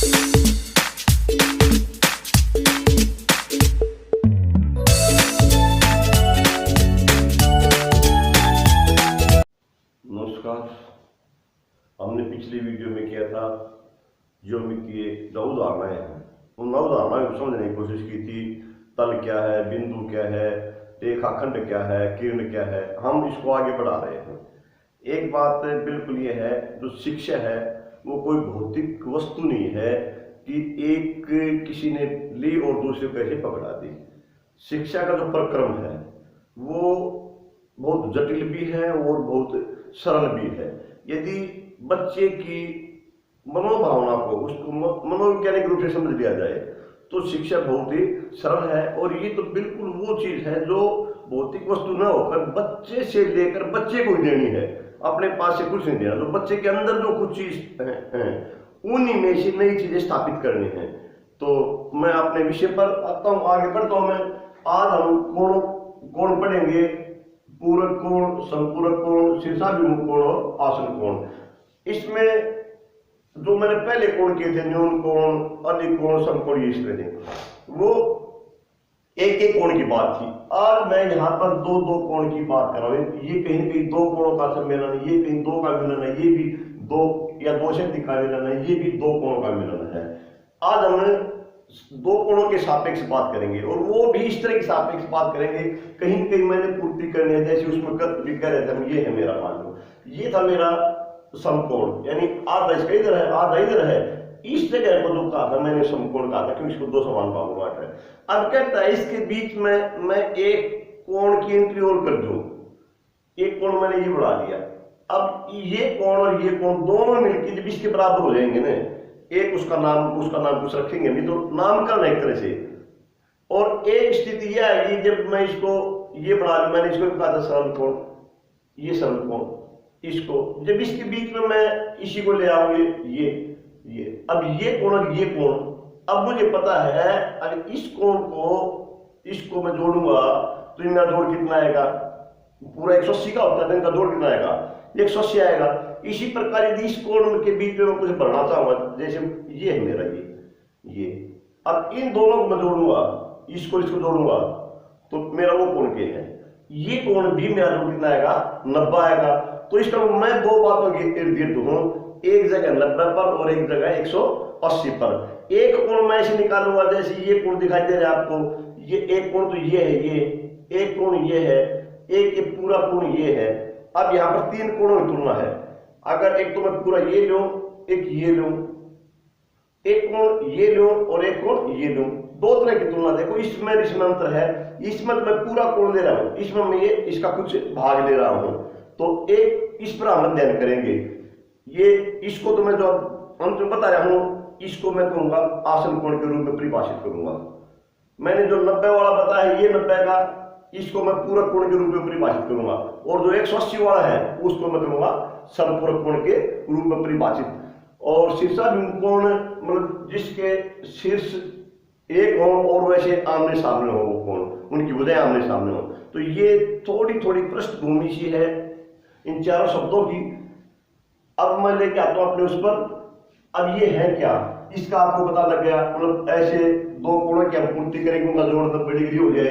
नमस्कार। हमने पिछली वीडियो में किया था ज्योमितीय नौ धारणाएं हैं। उन नौ धारणाओं को समझने की कोशिश की थी। तल क्या है, बिंदु क्या है, रेखाखंड क्या है, किरण क्या है। हम इसको आगे बढ़ा रहे हैं। एक बात बिल्कुल ये है, जो शिक्षा है वो कोई भौतिक वस्तु नहीं है कि एक किसी ने ली और दूसरे को कैसे पकड़ा दी। शिक्षा का जो प्रक्रम है वो बहुत जटिल भी है और बहुत सरल भी है। यदि बच्चे की मनोभावना को, उसको मनोवैज्ञानिक रूप से समझ लिया जाए तो शिक्षा बहुत ही सरल है। और ये तो बिल्कुल वो चीज है जो भौतिक वस्तु न होकर बच्चे से लेकर बच्चे को ही देनी है, अपने पास से कुछ नहीं देना। तो बच्चे के अंदर जो कुछ चीज है उन्हीं में से नई चीजें स्थापित करनी है। तो मैं अपने विषय पर आता हूँ, आगे बढ़ता हूँ। मैं आज हम कोण पढ़ेंगे, पूरक कोण, संपूरक कोण, शीर्षाभिमुख कोण और आसन कोण। इसमें जो मैंने पहले कोण किए थे, न्यून कोण, अधिक कोण, समकोण, इस तरह थे, वो एक एक कोण की बात थी। आज मैं यहाँ पर दो दो कोण की बात कर रहा हूँ। ये कहीं कहीं दो कोणों का सम्मेलन है, ये कहीं दो का मिलन है, ये भी दो या दो शक्ति का मिलन है, ये भी दो कोणों का मिलन है। आज हम दो कोणों के सापेक्ष बात करेंगे और वो भी इस तरह की सापेक्ष बात करेंगे। कहीं कहीं मैंने पूर्ति करनी है, जैसे उसमें भी कह रहे थे, ये है मेरा, मान लो ये था मेरा समकोण, यानी आधा इसका इधर है, आधा इधर है। इस जगह को जो कहा था मैंने समकोण कहा था, क्योंकि इसको दो समान भागों में बांट है। अब कहता है इसके बीच में मैं एक कोण की एंट्री और कर दूं। एक कोण मैंने ये बढ़ा दिया। अब ये कोण और ये कोण दोनों मिलकर जब इसके बराबर हो जाएंगे ना, एक उसका नाम कुछ रखेंगे, नहीं तो नामकरण एक तरह से। और एक स्थिति यह आएगी जब मैं इसको ये बढ़ा दूं, मैंने इसको कहा था सरल कोण, ये सरल कोण, इसको जब इसके बीच में मैं इसी को ले आऊंगी, ये अब ये कोण और ये कोण, अब मुझे पता है अगर इस कोण को इसको मैं जोड़ूंगा तो इनका जोड़ कितना आएगा, पूरा 180 का होता है, इनका जोड़ कितना आएगा, 180 आएगा। इसी प्रकार यदि इस कोण के बीच में कुछ बढ़ना चाहूंगा, जैसे ये है मेरा ये, अब इन दोनों को मैं जोड़ूंगा, इसको जोड़ूंगा तो मेरा वो कोण क्या है, ये कोण भी मेरा जोड़ कितना आएगा, 90 आएगा। तो इसका मैं दो बातों के इर्द गिर्द हूं, एक जगह 90 पर और एक जगह 180 पर। एक कोण मैं ऐसे निकालूंगा, जैसे ये कोण दिखाई दे रहा है आपको, ये एक कोण तो ये है, ये एक कोण ये है, एक ये पूरा कोण ये है। अब यहां पर तीन कोणों की तुलना है। अगर एक तो मैं पूरा ये लूं, एक ये लूं, एक कोण ये लूं और एक कोण ये लूं, दो तरह की तुलना देखो। इसमें अंतर है, इसमें मैं पूरा कोण ले रहा हूं, इसमें मैं ये इसका कुछ भाग ले रहा हूं। तो एक इस पर हम ध्यान करेंगे। ये इसको तो मैं जो अंत में बता रहा हूं, इसको मैं कहूंगा आसन कोण के रूप में परिभाषित करूंगा। मैंने जो 90 वाला बताया, ये 90 का, इसको मैं पूरक कोण के रूप में परिभाषित करूंगा। और जो 180 वाला है उसको मैं कहूंगा समपूरक कोण के रूप में परिभाषित। और शीर्षाभिमुख कोण मतलब जिसके शीर्ष एक हो और वैसे आमने सामने हो, वो कोण, उनकी भुजाएं आमने सामने हो। तो ये थोड़ी थोड़ी पृष्ठभूमि सी है इन चारों शब्दों की। अब मैं लेके आता हूं अपने उस पर। अब ये है क्या, इसका आपको पता लग गया। मतलब ऐसे दो कोणों की हम पूर्ति करेंगे, उनका जोड़ 90 डिग्री हो जाए।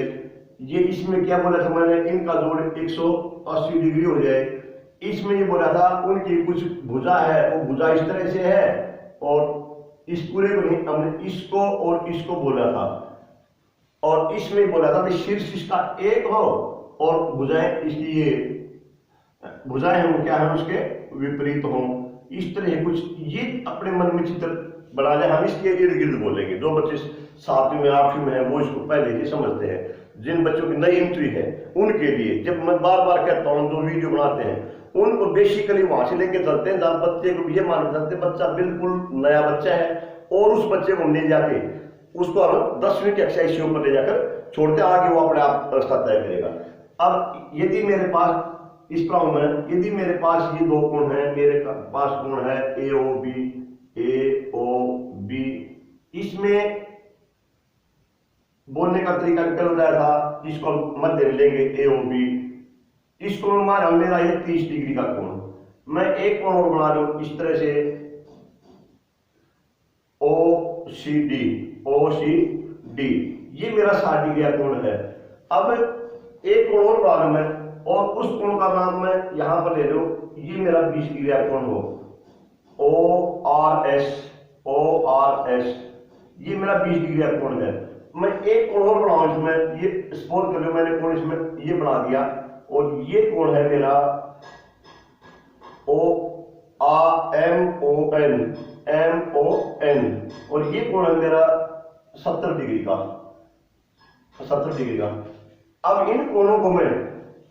ये इसमें क्या बोला था मैंने, इनका जोड़ 180 डिग्री हो जाए। इसमें ये बोला था उनकी कुछ भुजा है, वो भुजा इस तरह से है, और इस पूरे को नहीं, हमने इसको और इसको बोला था। और इसमें बोला था शीर्ष इसका एक हो और भुजाएं इसकी, ये भुजाएं हैं क्या है, उसके विपरीत हो। इस तरह कुछ ये अपने मन में चित्र बना ले। हम इसके इर्द गिर्द बोलेंगे। जो बच्चे 7वीं में 8वीं में है वो इसको पहले ही समझते हैं। जिन बच्चों की नई एंट्री है उनके लिए जब मैं बार बार कहता हूं, जो वीडियो बनाते हैं उनको बेसिकली वहां से लेके चलते हैं जहां बच्चे को ये मान सकते हैं बच्चा बिल्कुल नया बच्चा है, और उस बच्चे को ले जाके उसको हम 10वीं कक्षा इसके ऊपर ले जाकर छोड़ते, आगे वो अपने आप रास्ता तय करेगा। अब यदि मेरे पास इस प्रॉब्लम में, यदि मेरे पास ये दो कोण है, मेरे पास कोण है ए ओ बी, इसमें बोलने का तरीका निकल रहा था, जिसको मध्य में लेंगे ए ओ बी। इस कोण माना मेरा ये 30 डिग्री का कोण। मैं एक कोण और बना लूं इस तरह से, ओ सी डी, ओ सी डी, ये मेरा 60 डिग्री का कोण है। अब एक कोण और प्रॉब्लम है, और उस कोण का नाम मैं यहां पर ले लूं, ये मेरा 20 डिग्री का कोण हो, ओ आर एस, ये मेरा 20 डिग्री का कोण है। मैं एक कोण और बनाऊं इसमें, ये सपोज कर लो मैंने कोण इसमें ये बना दिया, और ये कोण है मेरा एम ओ एन, और ये कोण है मेरा 70 डिग्री का। अब इन कोणों को मैं,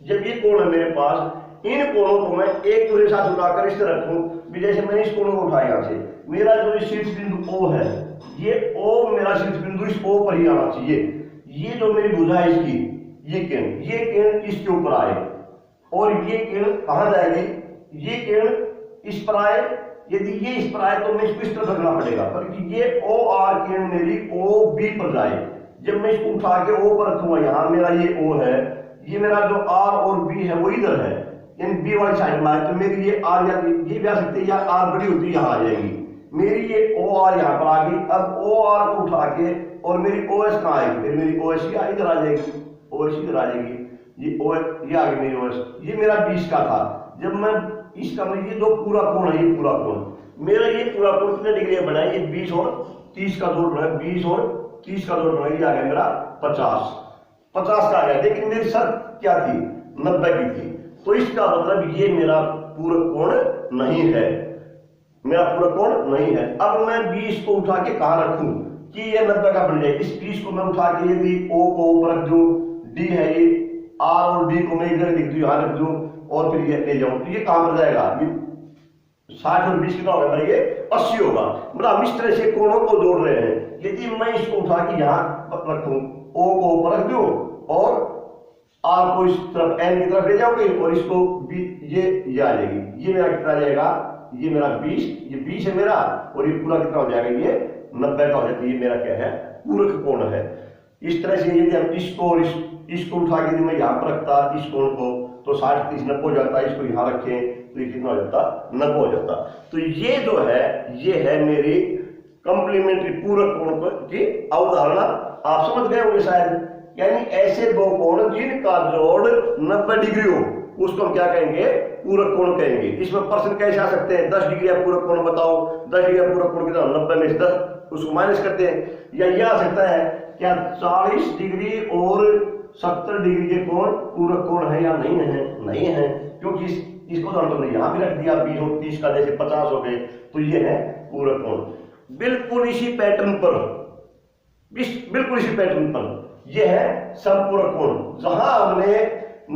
जब ये कोण है मेरे पास, इन कोणों को मैं एक दूसरे के साथ उठाकर इस तरह रखूं, जैसे मैंने इस कोण को उठाया यहां से, मेरा जो शीर्ष बिंदु O है, ये O मेरा शीर्ष बिंदु इस O पर ही आना चाहिए। ये जो मेरी भुजा है इसकी, ये किरण इसके ऊपर आए, और ये किरण कहां जाएगी, ये किरण इस पर आए। यदि ये इस पर आए तो मैं इसको इस तरफ रखना पड़ेगा, बल्कि ये ओ आर किरण मेरी ओ बी पर जाए। जब मैं इसको उठा के ओ पर रखूंगा, यहां मेरा ये ओ है, ये मेरा जो आर और बी है वो इधर है, यानी बी वाली साइड में है, तो मेरी ये आर या ये भी आ सकती है, या आर बड़ी होती है यहां आ जाएगी, मेरी ये ओ आर यहां पर आ गई। अब ओ आर को उठा के, और मेरी ओ एस कहां आएगी, फिर मेरी ओ एस इधर आ जाएगी, ओ एस इधर आ जाएगी, ये ओ ये आ गई मेरी ओ एस। ये मेरा 20 का था। जब मैं इसका ये जो पूरा कोण है, ये पूरा कोण मेरा, ये पूरा कोण कितने डिग्री बना है, ये 20 और 30 का जोड़ बना है, 20 और 30 का जोड़ बना है, ये आ गया मेरा 50 का आ गया। लेकिन मेरी शर्त क्या थी, 90 की थी, तो इसका मतलब ये मेरा पूरक कोण नहीं है, मेरा पूरक कोण नहीं है। अब मैं 20 को उठा के कहां रखूं कि ये 90 का बन जाए। इस 20 को मैं उठा के यदि O को ऊपर रख दूं, D है ये, R और D को मैं इधर लिख दूं, यहां रख दूं, और फिर ये ले जाऊं, तो ये कहां पर जाएगा, ये 60 और 20 कितना होगा, ये 80 होगा। मतलब हम इस तरह से कोणों को जोड़ रहे हैं। यदि मैं इसको उठा के यहां रखूं, O को ऊपर रख दूं, और R को इस तरफ N की तरफ ले जाओगे, और इसको ये आ जाएगी, ये मेरा कितना जाएगा, ये मेरा 20, ये 20 है मेरा, और ये पूरा कितना हो जाएगा, ये 90 का हो जाता है। ये मेरा क्या है, पूरक कोण है। इस तरह से यदि हम इसको और इसको उठा के यदि मैं यहां पर रखता इस कोण को, तो 60 30 90 हो जाता, इसको यहां रखें तो ये कितना हो जाता, 90 हो जाता। तो ये जो है, ये है मेरी कंप्लीमेंट्री पूरक कोण की अवधारणा। आप समझ गए होंगे शायद। यानी ऐसे दो कोण जिनका जोड़ 90 डिग्री हो, उसको हम क्या कहेंगे, पूरक कोण कहेंगे। इसमें प्रश्न कैसे आ सकते हैं, 10 डिग्री का पूरक कोण बताओ, 10 डिग्री का पूरक कोण कितना, 90 में से 10 उसको माइनस करते हैं। या यह आ सकता है क्या 40 डिग्री और 70 डिग्री के कोण पूरक कोण है या नहीं है, नहीं है, क्योंकि इसको तो हमने यहां भी रख दिया, 20 और 30 का जैसे 50 हो गए, तो ये है पूरक कोण। बिल्कुल इसी पैटर्न पर, बिल्कुल इसी पैटर्न पर यह है समपूरक कोण। जहां हमने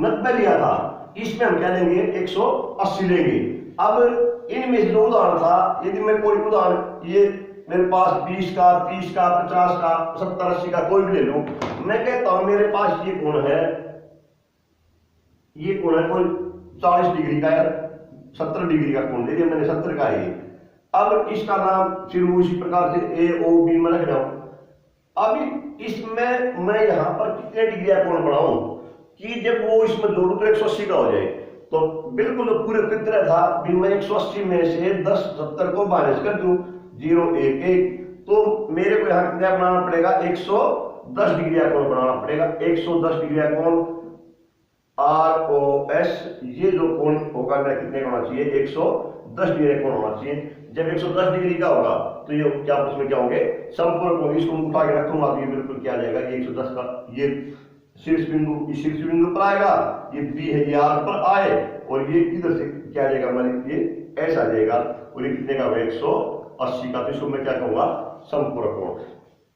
90 लिया था, इसमें हम क्या लेंगे, 180 लेंगे। अब इनमें जो उदाहरण था, यदि मैं कोई उदाहरण, ये मेरे पास 20 का, 30 का, 50 का, 70 80 का कोई भी ले लूं, मैं कहता हूं मेरे पास ये कोण है, ये कोण है कोई 40 डिग्री का, 70 डिग्री का कोण ले लिया मैंने, 70 का है। अब इसका नाम फिर उसी प्रकार से A O B में रख जाऊं। अब इसमें मैं यहां पर कितने डिग्री का कोण बनाऊं कि जब वो इसमें जोड़ू तो 180 का हो जाए। तो बिल्कुल पूरे कितने था, मैं 180 में से 10 70 को माइनस कर दूं, 0 1 1, तो मेरे को यहां कितना बनाना पड़ेगा, 110 डिग्री का कोण बनाना पड़ेगा। 110 डिग्री का कोण ROS, ये जो कोण होगा मेरा कितने का होना चाहिए, 110 डिग्री का कोण होना चाहिए। जब 110 डिग्री का होगा तो ये क्या उसमें क्या होंगे, संपूर्ण होंगे। इसको उठा के रखूंगा तो ये बिल्कुल क्या आ जाएगा, ये 110 का, ये शीर्ष बिंदु इस शीर्ष बिंदु पर आएगा, ये B है, ये R पर आए, और ये इधर से क्या आ जाएगा, मैंने ये ऐसा आ जाएगा, और ये कितने का होगा, 180 का। तो इसको मैं क्या कहूंगा, समपूरक कोण।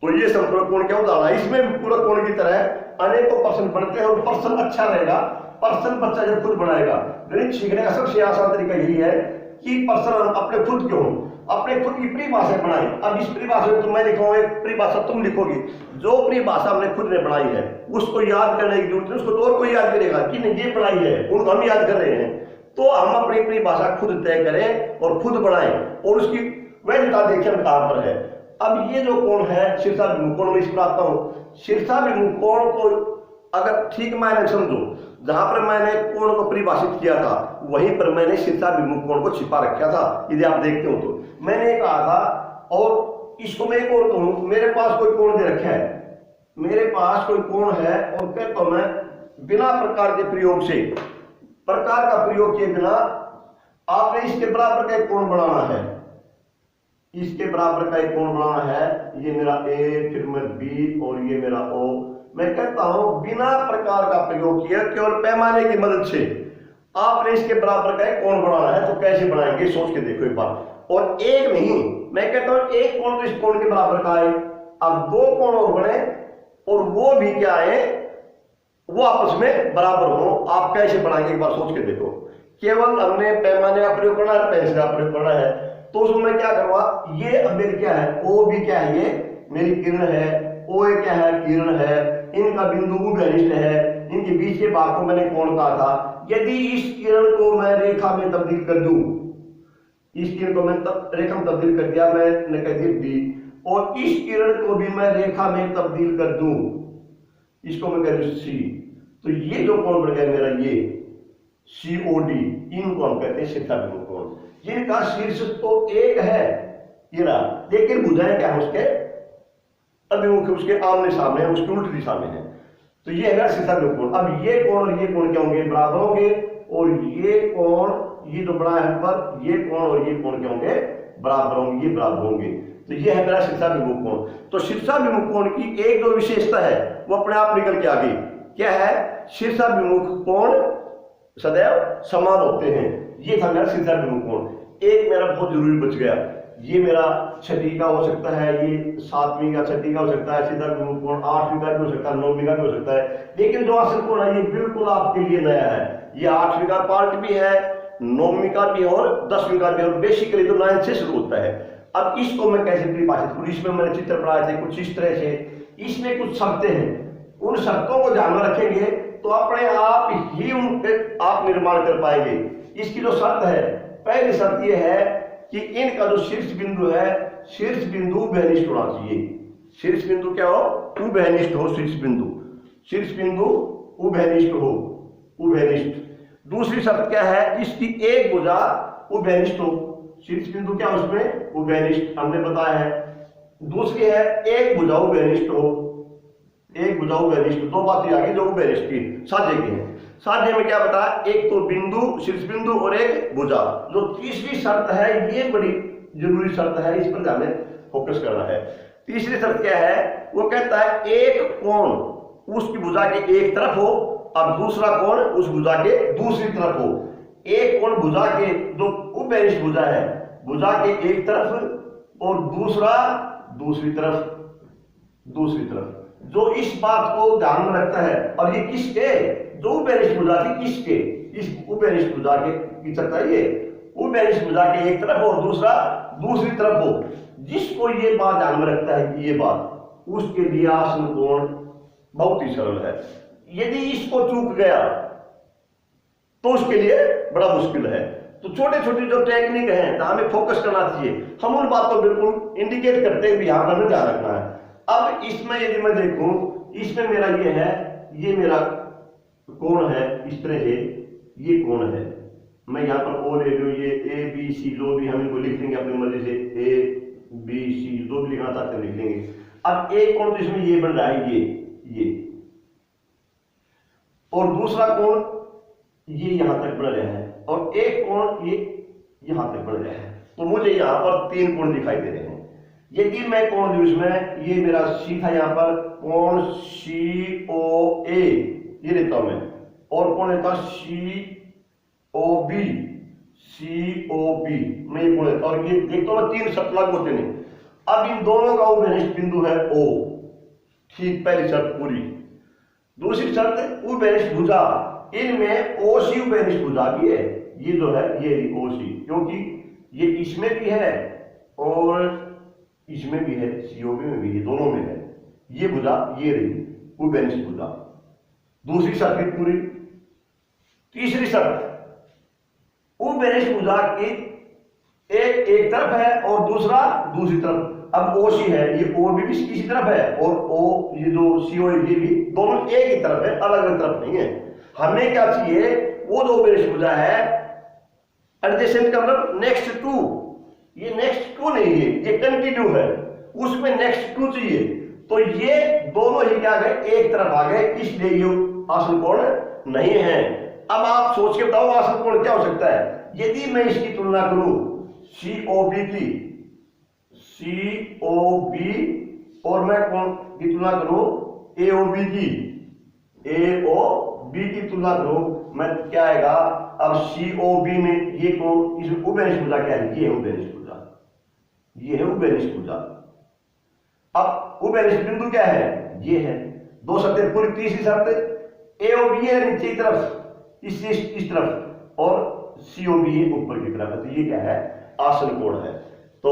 तो ये समपूरक कोण क्या उदाहरण है। इसमें पूरक कोण की तरह अनेकों प्रश्न बनते हैं, और प्रश्न अच्छा रहेगा, प्रश्न बच्चा जब खुद बनाएगा। गणित सीखने का सबसे आसान तरीका यही है कि प्रश्न अपने खुद के हों, अपने खुद की परिभाषा बनाई। अब इस परिभाषा में तो मैं लिखूंगा एक परिभाषा, तुम लिखोगी, जो परिभाषा हमने खुद ने बनाई है उसको याद करने की जरूरत है, उसको तो और कोई याद करेगा कि नहीं ये बनाई है, उनको हम याद कर रहे हैं। तो हम अपनी परिभाषा खुद तय करें और खुद बनाएं, और उसकी वैधता देखें कहां पर है। अब ये जो कोण है शीर्षाभिमुख कोण, मैं इसमें आता हूं। शीर्षाभिमुख कोण को अगर ठीक मायने समझो, जहां पर मैंने कोण को परिभाषित किया था वहीं पर मैंने शीर्षाभिमुख कोण को छिपा रखा था। यदि आप देखते हो तो मैंने कहा था, और इसको मैं एक और कहूं, मेरे पास कोई कोण दे रखा है, मेरे पास कोई कोण है और कहता हूं मैं बिना प्रकार के प्रयोग से, प्रकार का प्रयोग किए बिना आपने इसके बराबर का एक कोण बनाना है, इसके बराबर का एक कोण बनाना है। ये मेरा ए, फिर मैं बी और ये मेरा ओ। मैं कहता हूं बिना प्रकार का प्रयोग किया, केवल पैमाने की मदद से आपने इसके बराबर का एक कोण बनाना है। तो कैसे बनाएंगे सोच के देखो एक बार। और एक नहीं, मैं कहता हूं एक कोण तो इस कोण के बराबर का है, अब दो कोण और बने और वो भी क्या है, वो आपस में बराबर हो। आप कैसे बनाएंगे एक बार सोच के देखो। केवल हमने पैमाने का प्रयोग करना है, पेंसिल का प्रयोग करना है। तो उसमें मैं क्या करूंगा, ये अब मेरी क्या है, ओ भी क्या है, ये मेरी किरण है, ओ ए क्या है, किरण है, इनका बिंदु उभयनिष्ठ है, इनके बीच के भाग को मैंने कोण कहा था। यदि इस किरण को मैं रेखा में तब्दील कर दूं, इस किरण को मैं रेखा में तब्दील कर दिया, मैंने कह दिया बी, और इस किरण को भी मैं रेखा में तब्दील कर दूं, इसको मैं कह दूं सी, तो ये जो कोण बन गया मेरा ये COD, इनको हम कहते हैं शीर्षाभिमुख कोण। जिनका शीर्ष तो एक है ये रहा, लेकिन भुजाएं क्या है उसके अभिमुख, उसके आमने सामने है, उसकी उल्टी दिशा में है। तो ये है शीर्षाभिमुख कोण। अब ये कोण और ये कोण क्या होंगे, बराबर होंगे, और ये कोण, ये जो बड़ा है पर ये कोण और ये कोण क्या होंगे, बराबर होंगे, ये बराबर होंगे। तो ये है मेरा शीर्षाभिमुख कोण। तो शीर्षाभिमुख कोण की एक जो विशेषता है वो अपने आप निकल के आ गई, क्या है, शीर्षाभिमुख कोण सदैव समान होते हैं। ये था मेरा शीर्षाभिमुख कोण। एक मेरा बहुत जरूरी बच गया, ये मेरा छठी का हो सकता है, ये सातवीं का छठी का हो सकता है, शीर्षाभिमुख कोण आठवीं का भी हो सकता है, नौवीं का भी हो सकता है। लेकिन जो असल कोण है ये बिल्कुल आपके लिए नया है। ये आठवीं का पार्ट भी है, नौवीं का भी और 10वीं का भी, और बेसिकली तो 9 से शुरू होता है। अब इसको मैं कैसे परिभाषित करूं, इसमें मैंने चित्र बनाए थे कुछ इस तरह से। इसमें कुछ शर्तें हैं, उन शर्तों को ध्यान में रखेंगे तो अपने आप ही उनके आप निर्माण कर पाएंगे। इसकी जो शर्त है, पहली शर्त यह है कि इनका जो शीर्ष बिंदु है, शीर्ष बिंदु उभयनिष्ठ होना चाहिए। शीर्ष बिंदु क्या हो, उभयनिष्ठ हो, शीर्ष बिंदु उभयनिष्ठ हो, उभयनिष्ठ। दूसरी शर्त क्या है, इसकी एक भुजा उभयनिष्ठ हो। शीर्ष बिंदु क्या उसमें उभयनिष्ठ, हमने बताया है। दूसरी है एक भुजा उभयनिष्ठ हो, एक भुजा उभयनिष्ठ। दो बातें आ गई जो उभयनिष्ठ की साध्य की है। साध्य में क्या बताया, एक तो बिंदु, शीर्ष बिंदु और एक भुजा। जो तीसरी शर्त है ये बड़ी जरूरी शर्त है, इस पर हमें फोकस करना है। तीसरी शर्त क्या है, वो कहता है एक कोण उसकी भुजा के एक तरफ हो और दूसरा कोण उस भुजा के दूसरी तरफ हो। एक कोण भुजा के जो उभयनिष्ठ भुजा है, भुजा के एक तरफ और दूसरा दूसरी तरफ। जो इस बात को ध्यान में रखता है, और ये किसके, जो उभयनिष्ठ भुजा थी किसके, इस उभयनिष्ठ भुजा की चर्चा, ये उभयनिष्ठ भुजा के एक तरफ और दूसरा दूसरी तरफ हो। जिसको ये बात ध्यान में रखता है कि ये बात, उसके लिए आसन कोण बहुत ही सरल है। यदि इसको चूक गया तो उसके लिए बड़ा मुश्किल है। तो छोटे छोटे जो टेक्निक है हमें फोकस करना चाहिए, हम उन बातों को बिल्कुल इंडिकेट करते हुए यहां पर ध्यान रखना है। अब इसमें यदि मैं देखूं, इसमें मेरा ये है, ये मेरा कोण है, इस तरह से ये कोण है। मैं यहाँ पर ओ ले लूं, ये ABC, जो भी हम इनको लिख लेंगे अपनी मर्जी से, ABC जो भी लिखना चाहते हैं लिख लेंगे। अब एक कोण तो इसमें ये बन रहा है, ये और दूसरा कोण ये यहां तक बढ़ रहा है, और एक कोण ये यहां तक बढ़ रहा है। तो मुझे यहां पर 3 कोण दिखाई दे रहे हैं। यदि मैं कोण लूं इसमें, ये मेरा सीधा यहां पर कोण COA ये लेता हूं मैं, और कोण लेता COB मैं ये कोण लेता हूं, और ये देखता हूं 3 शर्त लागू होते नहीं। अब इन दोनों का उभयनिष्ठ बिंदु है O, ठीक, पहली शर्त पूरी। दूसरी शर्त उभयनिष्ठ भुजा, इनमें OC उभयनिष्ठ भुजा भी है। ये जो है ये OC, क्योंकि ये इसमें भी है और इसमें भी है, COB में भी है, दोनों में है। ये भुजा ये रही उभयनिष्ठ भुजा, दूसरी शर्त भी पूरी। तीसरी शर्त, उभयनिष्ठ भुजा की एक तरफ है और दूसरा दूसरी तरफ। अब OC है, ये OB भी इसी तरफ है, और ये जो CO ये भी दोनों एक ही तरफ है, अलग अलग तरफ नहीं है। हमें क्या चाहिए, वो जो उभयनिष्ठ भुजा है एडजेसेंट का मतलब नेक्स्ट टू, ये नेक्स्ट टू नहीं है, ये कंटिन्यू है। उसमें नेक्स्ट क्यों चाहिए, तो ये दोनों ही क्या गए, एक तरफ आ गए, इसलिए ये आसन कोण नहीं है। अब आप सोच के बताओ आसन कोण क्या हो सकता है। यदि मैं इसकी तुलना करूं COB की, COB, और मैं कोण की तुलना करूं AOB की, AOB की तुलना करूं, मैं क्या आएगा, अब COB में ये कोण, इसमें उभयनिष्ठ भुजा क्या है, ये है उभयनिष्ठ भुजा, ये है उभयनिष्ठ भुजा। अब उभयनिष्ठ बिंदु क्या है, ये है। दो शर्तें पूरी, तीसरी शर्त AOB है नीचे की तरफ, इस तरफ, और COB है ऊपर की तरफ, तो ये क्या है, आसन कोण है। तो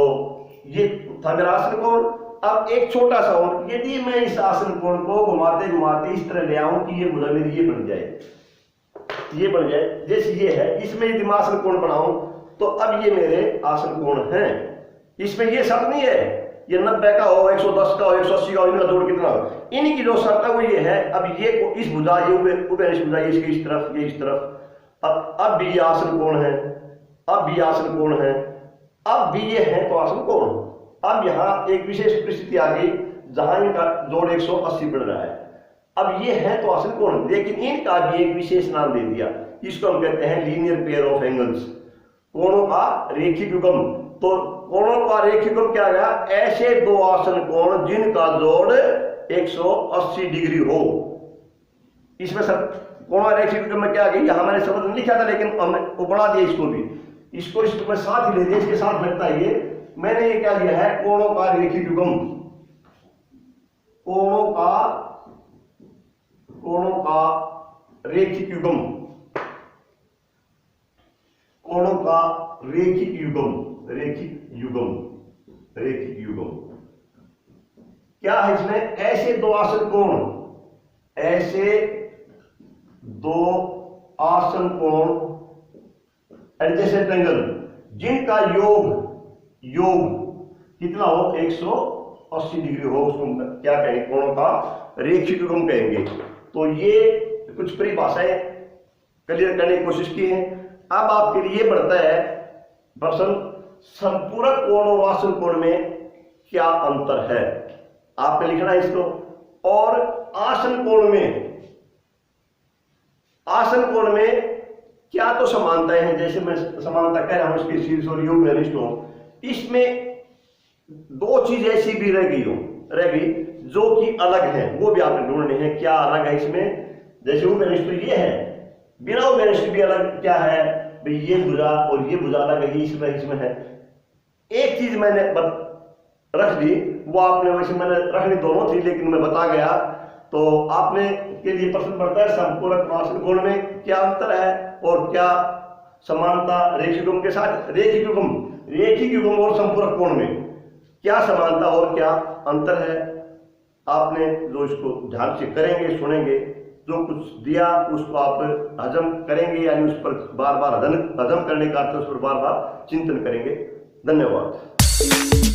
ये था मेरा आसन कोण। अब एक छोटा सा और, यदि मैं इस आसन कोण को घुमाते घुमाते इस तरह ले आऊं कि ये भुजा मेरी ये बन जाए, ये बन जाए, जैसे ये है, इसमें यदि मैं आसन कोण बनाऊं तो अब ये मेरे आसन कोण हैं। इसमें ये शर्त नहीं है ये 90 का हो, 110 का हो, 180 का हो, इनका जोड़ कितना हो, इनकी जो शर्त है वो ये है, अब ये इस भुजा, ये उभयनिष्ठ भुजा, इसके इस तरफ, ये इस तरफ, अब भी ये आसन कोण है, अब भी आसन कोण है, अब भी ये है तो आसन कोण। अब यहाँ एक विशेष परिस्थिति आ गई जहां इनका जोड़ 180 बढ़ रहा है, अब ये है तो आसन कोण, लेकिन इनका भी एक विशेष नाम दे दिया, इसको हम कहते हैं लीनियर पेयर ऑफ एंगल्स, कोणों का रेखिक युग्म। तो कोणों का रेखिक युग्म क्या गया, ऐसे दो आसन कोण जिनका जोड़ 180 डिग्री हो। इसमें सर कोणों रेखिक युग्म में क्या आ गई, यहां मैंने शब्द नहीं लिखा था लेकिन हमने वो बढ़ा दिया, इसको भी, इसको साथ ही ले दिया, इसके साथ लगता है ये, मैंने ये क्या लिया है, कोणों का रेखिक युग्म, कोणों का रेखिक युग्म, कोणों का रेखिक युग्म, रेखिक युग्म, रेखिक युग्म क्या है इसमें, ऐसे दो आसन कोण, ऐसे दो आसन कोण एडजेसेंट एंगल जिनका योग कितना हो, 180 डिग्री हो, उसको क्या कहेंगे, कोणों का रेखिक युग्म कहेंगे। तो ये कुछ परिभाषाएं क्लियर करने की कोशिश की है। अब आपके लिए बढ़ता है प्रश्न, संपूरक कोण और आसन कोण में क्या अंतर है, आपने लिखना है इसको। और आसन कोण में क्या तो समानताएं हैं, जैसे मैं समानता कह रहा हूं इसके शीर्ष और योग अनिष्ट हो, इसमें दो चीज ऐसी भी रह गई जो कि अलग है, वो भी आपने ढूंढने हैं, क्या अलग है इसमें। जैसे वो अनिष्ट ये है, बिना वो अनिष्ट भी अलग क्या है भाई, ये भुजा और ये भुजा अलग है, इसमें है। एक चीज मैंने रख दी, वो आपने, वैसे मैंने रखनी दोनों थी लेकिन मैं बता गया, तो आपने के लिए प्रश्न पड़ता है संपूरक आसन कोण में क्या अंतर है और क्या समानता रेखिक युग्म के साथ, रेखिक युग्म और संपूरक कोण में क्या समानता और क्या अंतर है। आपने जो इसको ध्यान से करेंगे, सुनेंगे, जो कुछ दिया उसको आप हजम करेंगे, यानी उस पर बार बार हजम करने का अर्थ उस पर बार बार चिंतन करेंगे। धन्यवाद।